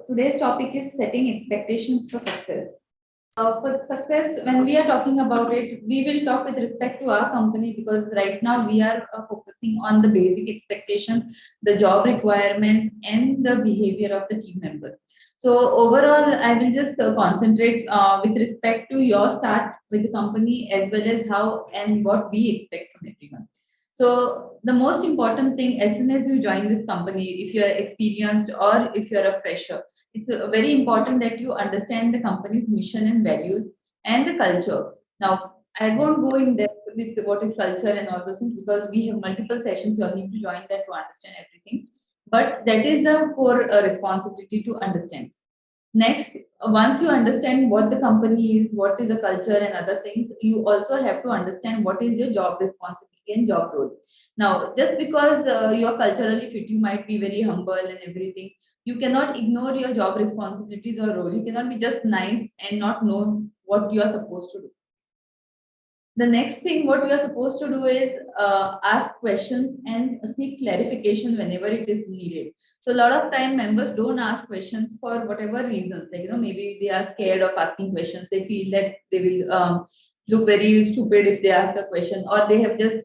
today's topic is setting expectations for success. For success, when we are talking about it, we will talk with respect to our company because right now we are focusing on the basic expectations, the job requirements, and the behavior of the team members. So overall, I will just concentrate with respect to your start with the company as well as how and what we expect from everyone. So the most important thing, as soon as you join this company, if you are experienced or if you are a fresher, it's very important that you understand the company's mission and values and the culture. Now, I won't go in depth with what is culture and all those things because we have multiple sessions. You'll need to join that to understand everything. But that is a core responsibility to understand. Next, once you understand what the company is, what is the culture and other things, you also have to understand what is your job responsibility and job role. Now, just because you're culturally fit, you might be very humble and everything. You cannot ignore your job responsibilities or role. You cannot be just nice and not know what you are supposed to do. The next thing what you are supposed to do is ask questions and seek clarification whenever it is needed. So a lot of time members don't ask questions for whatever reasons, like maybe they are scared of asking questions, they feel that they will look very stupid if they ask a question, or they have just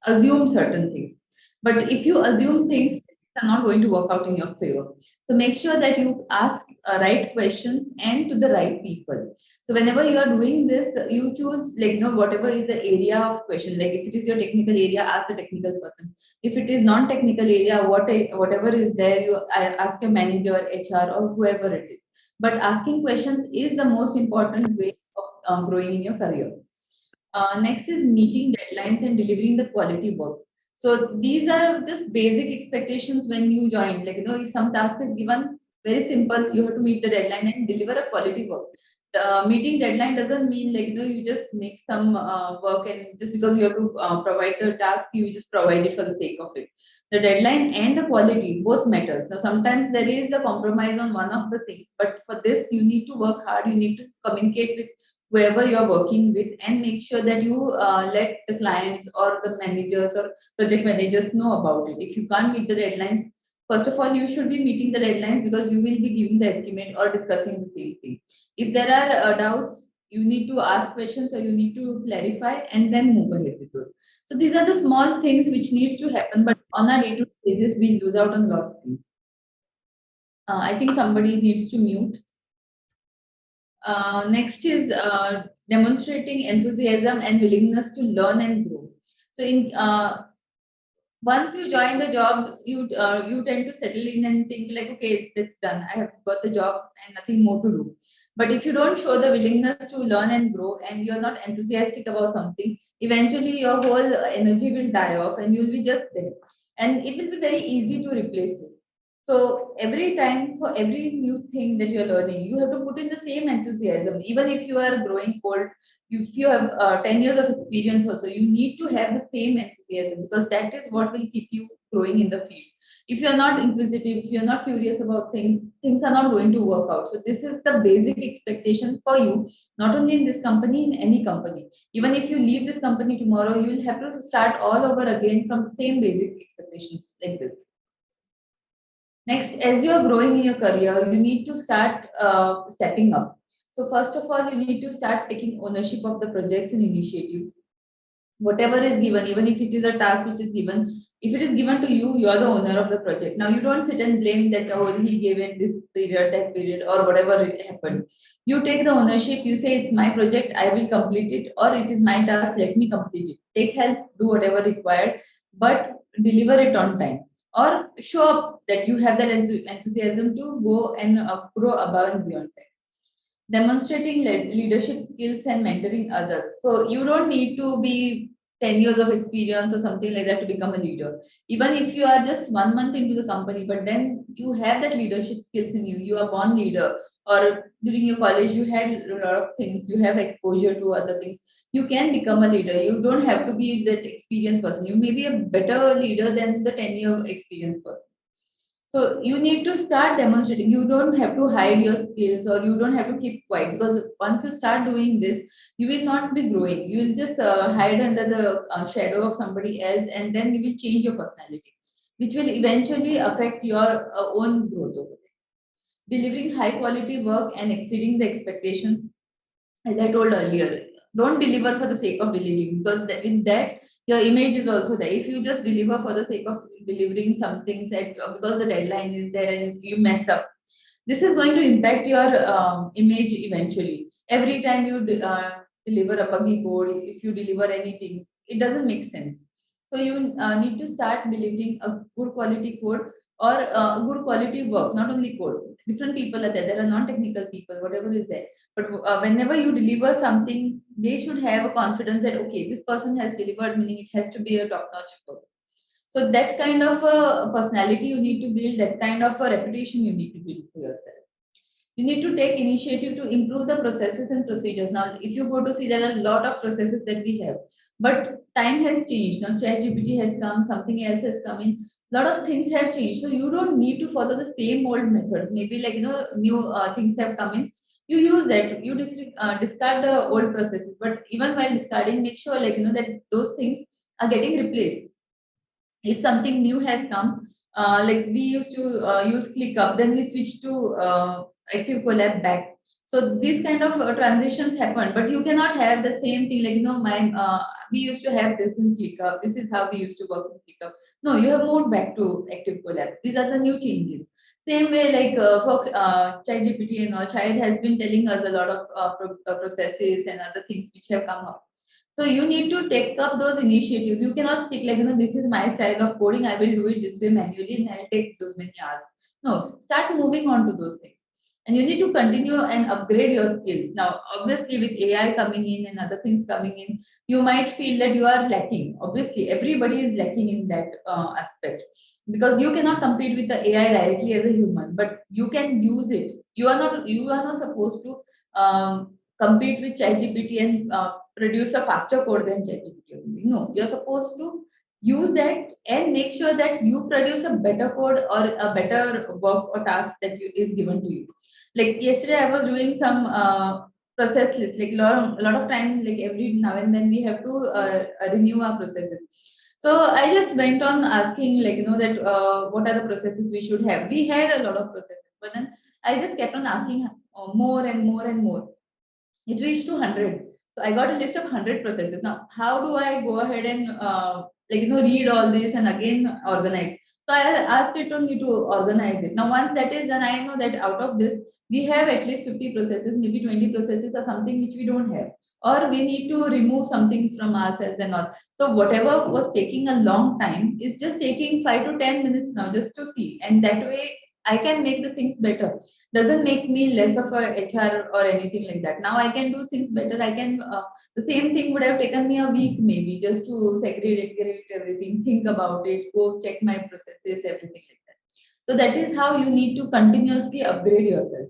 assume certain things. But if you assume things are not going to work out in your favor. So make sure that you ask right questions and to the right people. So whenever you are doing this, you choose like whatever is the area of question. Like if it is your technical area, ask the technical person. If it is non-technical area, whatever is there, ask your manager, HR, or whoever it is. But asking questions is the most important way of growing in your career. Next is meeting deadlines and delivering the quality work. So these are just basic expectations when you join. Like, if some task is given, very simple, you have to meet the deadline and deliver a quality work. Meeting deadline doesn't mean like, you just make some work and just because you have to provide the task, you just provide it for the sake of it. The deadline and the quality both matters. Now, sometimes there is a compromise on one of the things, but for this, you need to work hard. You need to communicate with whoever you're working with and make sure that you let the clients or the managers or project managers know about it. If you can't meet the deadlines, first of all, you should be meeting the deadlines because you will be giving the estimate or discussing the same thing. If there are doubts, you need to ask questions or you need to clarify and then move ahead with those. So these are the small things which needs to happen, but on a day-to-day basis, we lose out on a lot of things. I think somebody needs to mute. Next is demonstrating enthusiasm and willingness to learn and grow. So, once you join the job, you tend to settle in and think like, okay, it's done. I have got the job and nothing more to do. But if you don't show the willingness to learn and grow, and you're not enthusiastic about something, eventually your whole energy will die off, and you'll be just there, and it will be very easy to replace you. So every time for every new thing that you're learning, you have to put in the same enthusiasm. Even if you are growing old, if you have 10 years of experience also, you need to have the same enthusiasm because that is what will keep you growing in the field. If you're not inquisitive, if you're not curious about things, things are not going to work out. So this is the basic expectation for you, not only in this company, in any company. Even if you leave this company tomorrow, you will have to start all over again from the same basic expectations like this. Next, as you are growing in your career, you need to start stepping up. So first of all, you need to start taking ownership of the projects and initiatives. Whatever is given, even if it is a task which is given, if it is given to you, you are the owner of the project. Now you don't sit and blame that, oh, he gave it this period, that period, or whatever it happened. You take the ownership, you say it's my project, I will complete it, or it is my task, let me complete it. Take help, do whatever required, but deliver it on time. Or show up that you have that enthusiasm to go and grow above and beyond that. Demonstrating leadership skills and mentoring others. So you don't need to be 10 years of experience or something like that to become a leader. Even if you are just 1 month into the company, but then you have that leadership skills in you, you are born leader, or during your college, you had a lot of things, you have exposure to other things. You can become a leader. You don't have to be that experienced person. You may be a better leader than the 10-year experienced person. So you need to start demonstrating. You don't have to hide your skills or you don't have to keep quiet because once you start doing this, you will not be growing. You will just hide under the shadow of somebody else and then you will change your personality, which will eventually affect your own growth over there. delivering high quality work and exceeding the expectations. As I told earlier, don't deliver for the sake of delivering, because with that your image is also there. If you just deliver for the sake of delivering something set because the deadline is there and you mess up, this is going to impact your image eventually. Every time you deliver a buggy code, if you deliver anything, it doesn't make sense. So you need to start delivering a good quality code or a good quality work, not only code. Different people are there. There are non-technical people, whatever is there. But whenever you deliver something, they should have a confidence that okay, this person has delivered, meaning it has to be a top-notch work. So that kind of a personality you need to build, that kind of a reputation you need to build for yourself. You need to take initiative to improve the processes and procedures. Now, if you go to see, there are a lot of processes that we have, but time has changed. Now, ChatGPT has come, something else has come in. A lot of things have changed, so you don't need to follow the same old methods. Maybe like new things have come in. You use that. You discard the old processes, but even while discarding, make sure that those things are getting replaced. If something new has come, like we used to use ClickUp, then we switched to Active Collab back. So these kind of transitions happen, but you cannot have the same thing like my we used to have this in ClickUp. This is how we used to work in ClickUp. No, you have moved back to Active Collab. These are the new changes. Same way, like for ChatGPT and all, Chad has been telling us a lot of processes and other things which have come up. So you need to take up those initiatives. You cannot stick like, this is my style of coding. I will do it this way manually and I'll take those many hours. No, start moving on to those things. And you need to continue and upgrade your skills. Now, obviously, with AI coming in and other things coming in, you might feel that you are lacking. Obviously, everybody is lacking in that aspect, because you cannot compete with the AI directly as a human, but you can use it. You are not supposed to compete with ChatGPT and produce a faster code than ChatGPT or something. No, you're supposed to use that and make sure that you produce a better code or a better work or task that is given to you. Like yesterday, I was doing some process list. Like a lot of time, like every now and then, we have to renew our processes. So I just went on asking, like that what are the processes we should have. We had a lot of processes, but then I just kept on asking more and more and more. It reached to 100. So I got a list of 100 processes. Now, how do I go ahead and read all this and again organize? So I asked it only to organize it. Now, once that is done, I know that out of this, we have at least 50 processes, maybe 20 processes or something which we don't have. Or we need to remove some things from ourselves and all. So whatever was taking a long time is just taking 5 to 10 minutes now just to see. And that way I can make the things better. Doesn't make me less of a HR or anything like that. Now I can do things better. I can the same thing would have taken me a week maybe just to segregate everything, think about it, go check my processes, everything like that. So that is how you need to continuously upgrade yourself.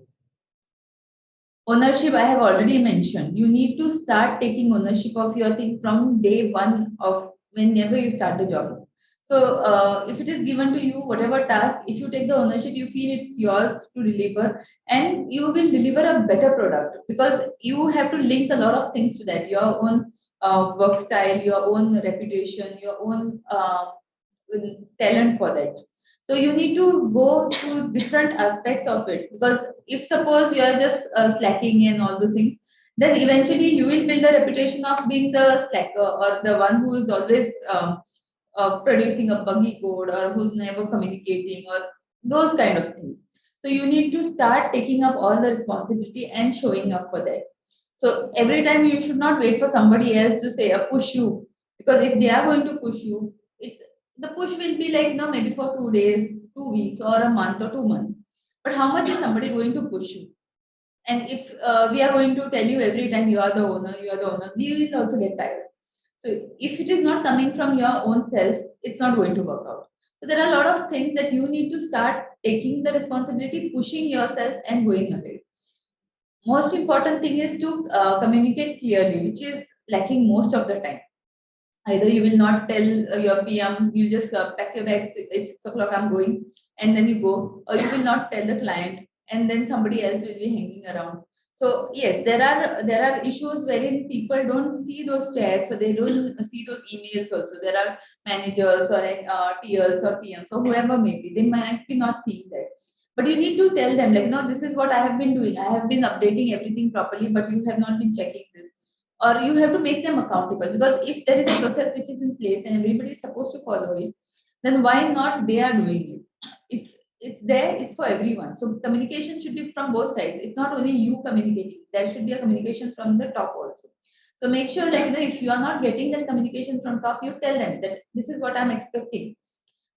Ownership, I have already mentioned. You need to start taking ownership of your thing from day one of whenever you start the job. So if it is given to you, whatever task, if you take the ownership, you feel it's yours to deliver, and you will deliver a better product, because you have to link a lot of things to that. Your own work style, your own reputation, your own talent for that. So you need to go to different aspects of it, because if suppose you are just slacking and all those things, then eventually you will build a reputation of being the slacker or the one who is always producing a buggy code or who's never communicating or those kind of things. So you need to start taking up all the responsibility and showing up for that. So every time you should not wait for somebody else to say push you, because if they are going to push you, it's the push will be like maybe for 2 days, 2 weeks, or a month or 2 months. But how much is somebody going to push you? And if we are going to tell you every time you are the owner, you are the owner, we will also get tired. So if it is not coming from your own self, it's not going to work out. So there are a lot of things that you need to start taking the responsibility, pushing yourself and going ahead. Most important thing is to communicate clearly, which is lacking most of the time. Either you will not tell your PM, you just pack your bags, it's 6 o'clock, I'm going, and then you go, or you will not tell the client, and then somebody else will be hanging around. So yes, there are issues wherein people don't see those chats, or they don't see those emails also. There are managers or TLs or PMs or whoever may be, they might be not seeing that. But you need to tell them, like, no, this is what I have been doing. I have been updating everything properly, but you have not been checking this. Or you have to make them accountable, because if there is a process which is in place and everybody is supposed to follow it, then why not they are doing it? If it's there, it's for everyone. So communication should be from both sides. It's not only you communicating. There should be a communication from the top also. So make sure, like, if you are not getting that communication from top, you tell them that this is what I'm expecting.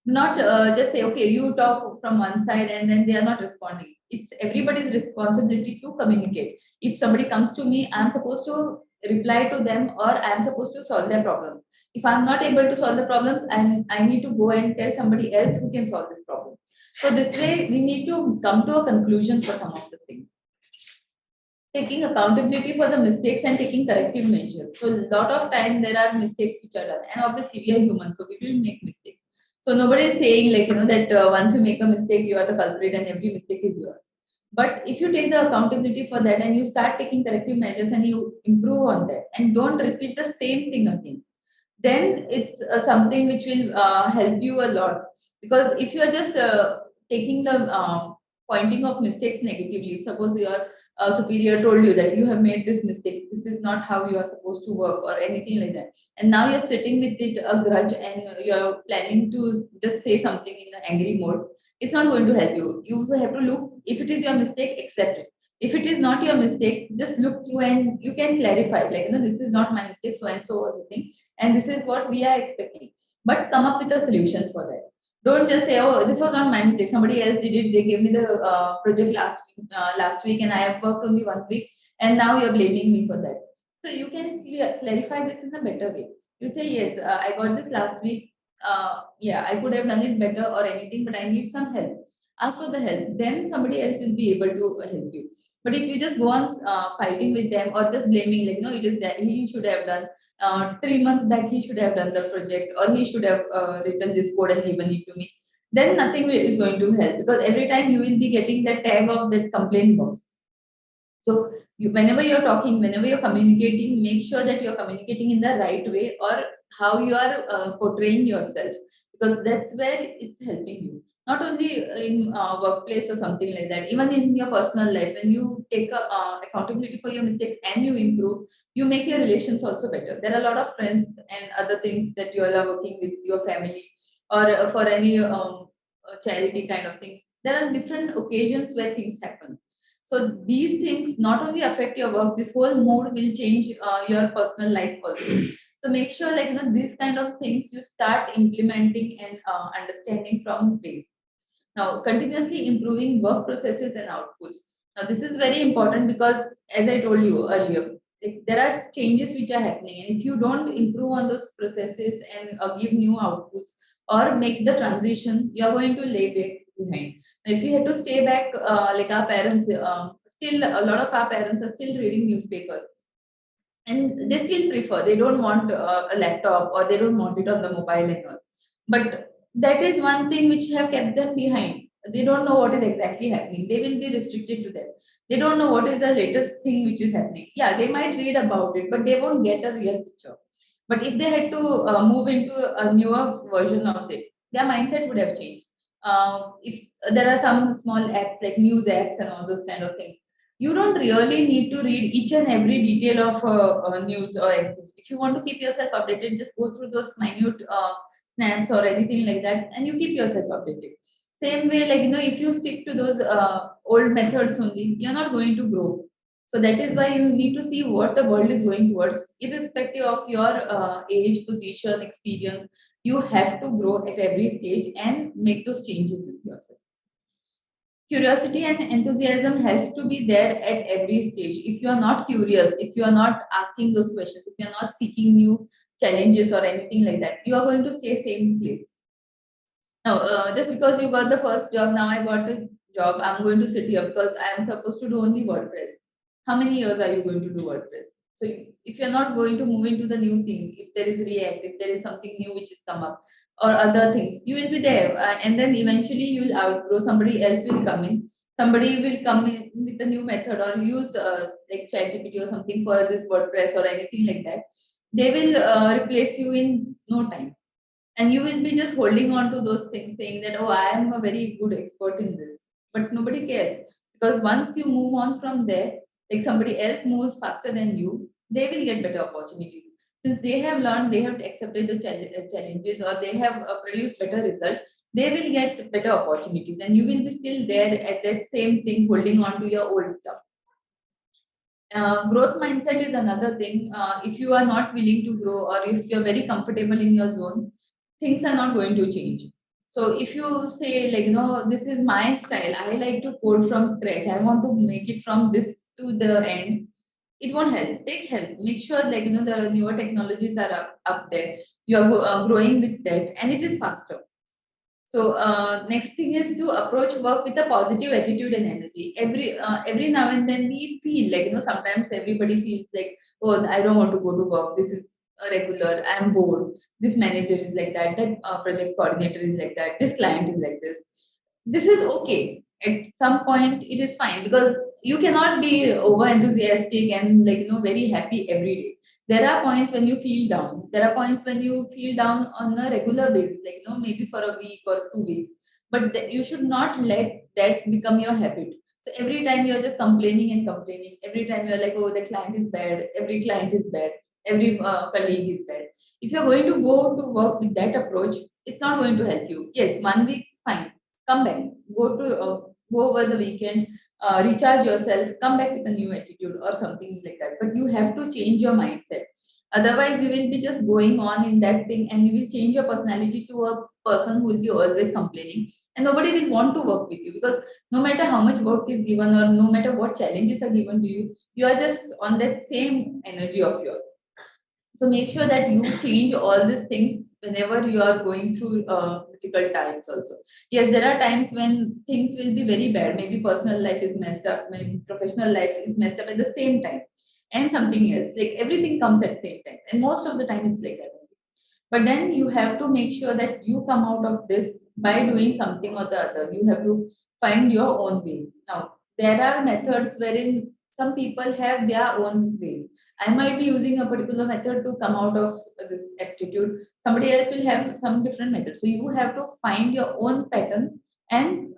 Not just say, okay, you talk from one side and then they are not responding. It's everybody's responsibility to communicate. If somebody comes to me, I'm supposed to reply to them, or I'm supposed to solve their problem. If I'm not able to solve the problems, and I need to go and tell somebody else who can solve this problem. So this way we need to come to a conclusion for some of the things. Taking accountability for the mistakes and taking corrective measures. So a lot of time there are mistakes which are done, and obviously we are humans, so we will make mistakes. So nobody is saying, like, that once you make a mistake, you are the culprit and every mistake is yours. But if you take the accountability for that and you start taking corrective measures and you improve on that and don't repeat the same thing again, then it's something which will help you a lot. Because if you are just taking the pointing of mistakes negatively, suppose your superior told you that you have made this mistake, this is not how you are supposed to work or anything like that, and now you're sitting with it a grudge and you're planning to just say something in an angry mode, it's not going to help you. You have to look, if it is your mistake, accept it. If it is not your mistake, just look through and you can clarify, like, this is not my mistake, so and so was the thing, and this is what we are expecting. But come up with a solution for that. Don't just say, oh, this was not my mistake, somebody else did it, they gave me the project last week and I have worked only 1 week, and now you're blaming me for that. So you can clarify this in a better way. You say, yes, I got this last week, yeah, I could have done it better or anything, but I need some help. Ask for the help, then somebody else will be able to help you. But if you just go on fighting with them or just blaming, like, no, it is that he should have done 3 months back, he should have done the project, or he should have written this code and given it to me, then nothing is going to help, because every time you will be getting the tag of that complaint box. So whenever you're talking, whenever you're communicating, make sure that you're communicating in the right way, or how you are portraying yourself, because that's where it's helping you. Not only in workplace or something like that, even in your personal life, when you take accountability for your mistakes and you improve, you make your relations also better. There are a lot of friends and other things that you all are working with your family, or for any charity kind of thing. There are different occasions where things happen. So these things not only affect your work, this whole mood will change your personal life also. So make sure, like, these kind of things you start implementing and understanding from base. Now, continuously improving work processes and outputs. Now, this is very important, because, as I told you earlier, like, there are changes which are happening, and if you don't improve on those processes and give new outputs or make the transition, you are going to lay back behind. Now, if you had to stay back, like our parents, still a lot of our parents are still reading newspapers, and they still prefer, they don't want a laptop, or they don't want it on the mobile and all. But that is one thing which have kept them behind. They don't know what is exactly happening, they will be restricted to that. They don't know what is the latest thing which is happening. Yeah, they might read about it, but they won't get a real picture. But if they had to move into a newer version of it, their mindset would have changed. If there are some small apps like news apps and all those kind of things, you don't really need to read each and every detail of news or anything. If you want to keep yourself updated, just go through those minute snaps or anything like that, and you keep yourself updated. Same way, like, if you stick to those old methods only, you're not going to grow. So that is why you need to see what the world is going towards, irrespective of your age, position, experience. You have to grow at every stage and make those changes with yourself. Curiosity and enthusiasm has to be there at every stage. If you are not curious, if you are not asking those questions, if you are not seeking new challenges or anything like that, you are going to stay same place. Now, just because you got the first job, now I got a job, I'm going to sit here because I am supposed to do only WordPress. How many years are you going to do WordPress? So if you're not going to move into the new thing, if there is React, if there is something new which is come up, or other things, you will be there, and then eventually you will outgrow. Somebody else will come in. Somebody will come in with a new method, or use like ChatGPT or something for this WordPress or anything like that. They will replace you in no time, and you will be just holding on to those things, saying that, oh, I am a very good expert in this. but nobody cares, because once you move on from there, like somebody else moves faster than you, they will get better opportunities. Since they have learned, they have accepted the challenges, or they have produced better results, they will get better opportunities, and you will be still there at that same thing, holding on to your old stuff. Growth mindset is another thing. If you are not willing to grow, or if you're very comfortable in your zone, things are not going to change. So if you say, like, this is my style, I like to code from scratch, I want to make it from this to the end, it won't help. Take help. Make sure, like, the newer technologies are up there. You are growing with that, and it is faster. So next thing is to approach work with a positive attitude and energy. Every now and then we feel like, sometimes everybody feels like, oh, I don't want to go to work. This is a regular. I'm bored. This manager is like that. That project coordinator is like that. This client is like this. This is okay. At some point, it is fine, because you cannot be over enthusiastic and, like, very happy every day. There are points when you feel down. There are points when you feel down on a regular basis, like, maybe for a week or 2 weeks. But you should not let that become your habit. So every time you're just complaining and complaining, every time you're like, oh, the client is bad, every client is bad, every colleague is bad. If you're going to go to work with that approach, it's not going to help you. Yes, 1 week, fine. Come back. Go over the weekend, recharge yourself, come back with a new attitude or something like that. But you have to change your mindset. Otherwise, you will be just going on in that thing, and you will change your personality to a person who will be always complaining, and nobody will want to work with you, because no matter how much work is given, or no matter what challenges are given to you, you are just on that same energy of yours. So make sure that you change all these things whenever you are going through difficult times also. Yes, there are times when things will be very bad. Maybe personal life is messed up, maybe professional life is messed up at the same time. And something else. Like everything comes at the same time. And most of the time it's like that. But then you have to make sure that you come out of this by doing something or the other. You have to find your own ways. Now, there are methods wherein some people have their own ways. I might be using a particular method to come out of this attitude. Somebody else will have some different method. So you have to find your own pattern and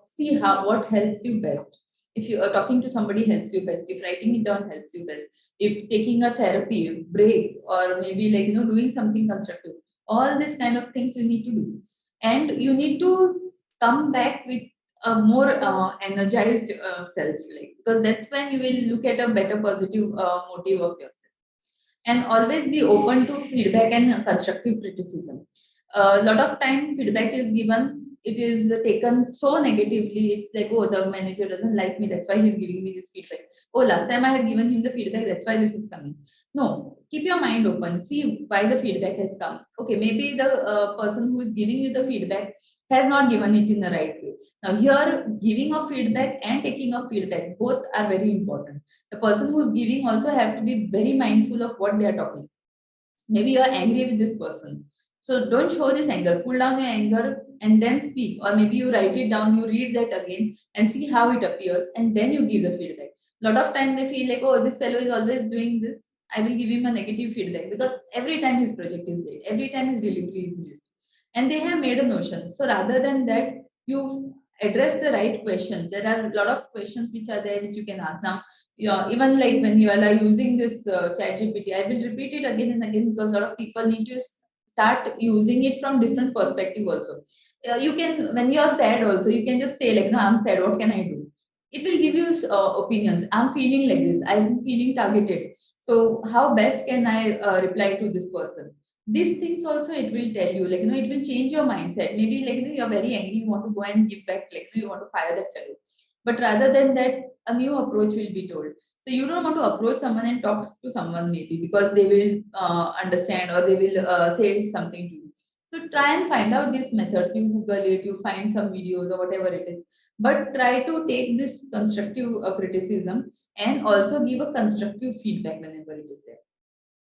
see how what helps you best. If you are talking to somebody helps you best, if writing it down helps you best, if taking a therapy break, or maybe, like, doing something constructive, all these kind of things you need to do, and you need to come back with a more energized self, like, because that's when you will look at a better positive motive of yourself. And always be open to feedback and constructive criticism. A lot of time feedback is given, it is taken so negatively. It's like, oh, the manager doesn't like me, that's why he's giving me this feedback. Oh, last time I had given him the feedback, that's why this is coming. No, keep your mind open, see why the feedback has come. Okay, maybe the person who is giving you the feedback has not given it in the right way. Now here, giving of feedback and taking of feedback, both are very important. The person who's giving also have to be very mindful of what they are talking. Maybe you are angry with this person, so don't show this anger, cool down your anger and then speak. Or maybe you write it down, you read that again and see how it appears, and then you give the feedback. A lot of time they feel like, oh, this fellow is always doing this, I will give him a negative feedback, because every time his project is late, every time his delivery is missed, and they have made a notion. So rather than that, you address the right questions. There are a lot of questions which are there which you can ask. Now, yeah, even like when you are using this chat GPT, I will repeat it again and again, because a lot of people need to start using it from different perspective also. You can, when you are sad also, you can just say, like, no, I'm sad, what can I do? It will give you opinions. I'm feeling like this, I'm feeling targeted, so how best can I reply to this person? These things also it will tell you, like, it will change your mindset. Maybe, like, you're very angry, you want to go and give back, like, you want to fire that fellow, but rather than that, a new approach will be told. So you don't want to approach someone and talk to someone, maybe because they will understand, or they will say something to you. So try and find out these methods. You Google it, you find some videos or whatever it is. But try to take this constructive criticism and also give a constructive feedback whenever it is there.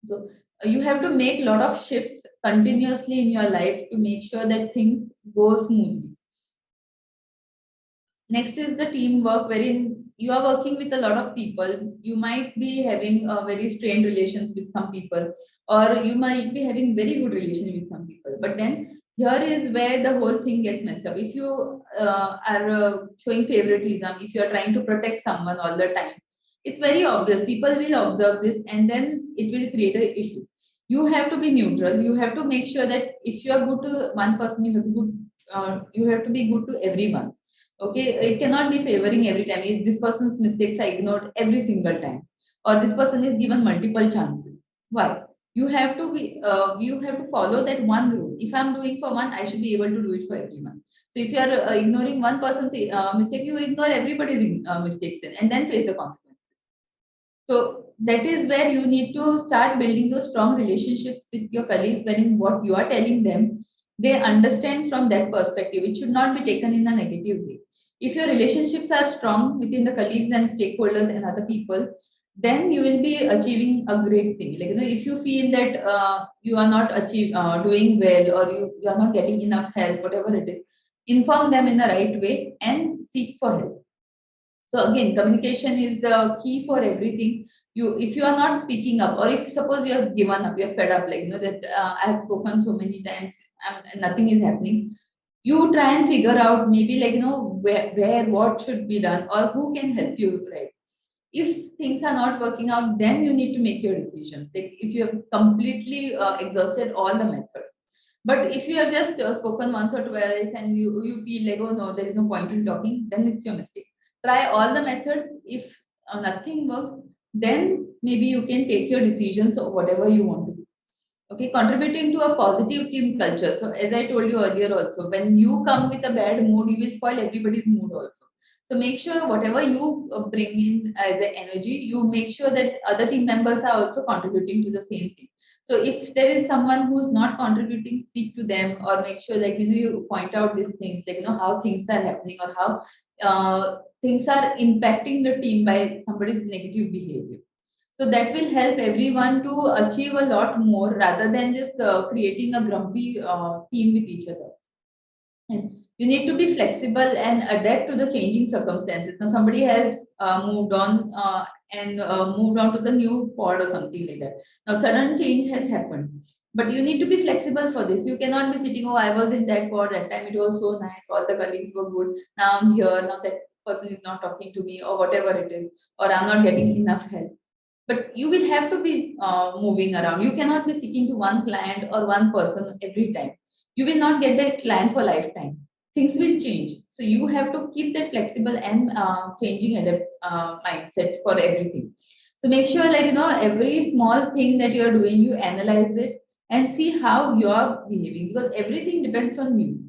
So you have to make a lot of shifts continuously in your life to make sure that things go smoothly. Next is the teamwork, wherein you are working with a lot of people. You might be having very strained relations with some people, or you might be having very good relations with some people. But then Here is where the whole thing gets messed up. If you are showing favoritism, if you are trying to protect someone all the time, it's very obvious. People will observe this and then it will create an issue. You have to be neutral. You have to make sure that if you are good to one person, you have to be good to everyone. Okay, it cannot be favoring every time. If this person's mistakes are ignored every single time, or this person is given multiple chances. Why? You have to follow that one rule. If I'm doing for one, I should be able to do it for everyone. So if you are ignoring one person's mistake, you ignore everybody's mistakes and then face the consequences. So that is where you need to start building those strong relationships with your colleagues, wherein what you are telling them, they understand from that perspective. It should not be taken in a negative way. If your relationships are strong within the colleagues and stakeholders and other people, then you will be achieving a great thing. Like, if you feel that you are not doing well, or you are not getting enough help, whatever it is, inform them in the right way and seek for help. So again, communication is the key for everything. If you are not speaking up, or if suppose you have given up, you're fed up, like that I have spoken so many times and nothing is happening. You try and figure out maybe where what should be done or who can help you, right? If things are not working out, then you need to make your decisions. Like if you have completely exhausted all the methods. But if you have just spoken once or twice and you feel like, oh no, there is no point in talking, then it's your mistake. Try all the methods. If nothing works, then maybe you can take your decisions or whatever you want to do. Okay, contributing to a positive team culture. So as I told you earlier also, when you come with a bad mood, you will spoil everybody's mood also. So make sure whatever you bring in as an energy, you make sure that other team members are also contributing to the same thing. So if there is someone who's not contributing, speak to them, or make sure like you point out these things, like how things are happening, or how things are impacting the team by somebody's negative behavior. So that will help everyone to achieve a lot more rather than just creating a grumpy team with each other. And you need to be flexible and adapt to the changing circumstances. Now, somebody has moved on and moved on to the new pod or something like that. Now, sudden change has happened. But you need to be flexible for this. You cannot be sitting, oh, I was in that pod that time, it was so nice, all the colleagues were good. Now I'm here, now that person is not talking to me, or whatever it is, or I'm not getting enough help. But you will have to be moving around. You cannot be sticking to one client or one person every time. You will not get that client for lifetime. Things will change. So you have to keep that flexible and changing adapt mindset for everything. So make sure, like every small thing that you are doing, you analyze it and see how you are behaving, because everything depends on you.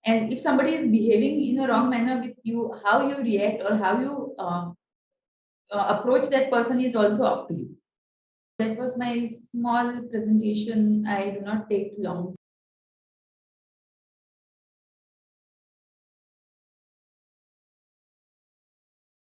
And if somebody is behaving in a wrong manner with you, how you react or how you approach that person is also up to you. That was my small presentation. I do not take long.